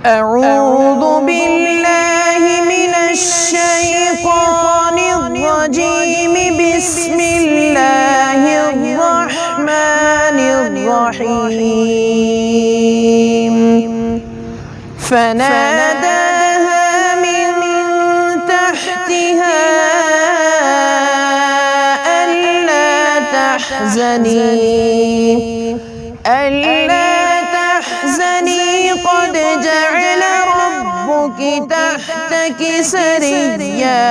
أعوذ بالله من الشيطان الرجيم. بسم الله الرحمن الرحيم. فناداها من تحتها ألا تحزني قد جعل ربك تحتك سريا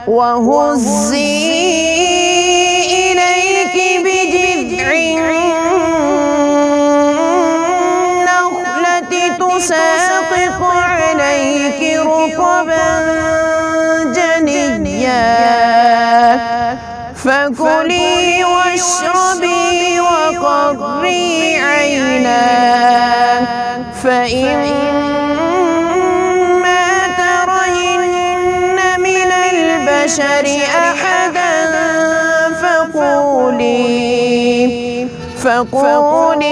وهزي إليك بجذع النخلة تساقط عليك رطبا جنيا فكلي واشربي وقري عينا فإما ترين من البشر أحدا فقولي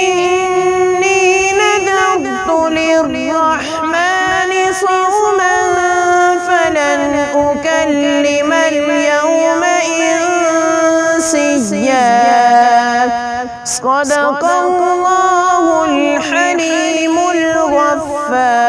إني نذرت للرحمن صوما فلن أكلم اليوم إنسيا. صدق الله الحليم الغفار.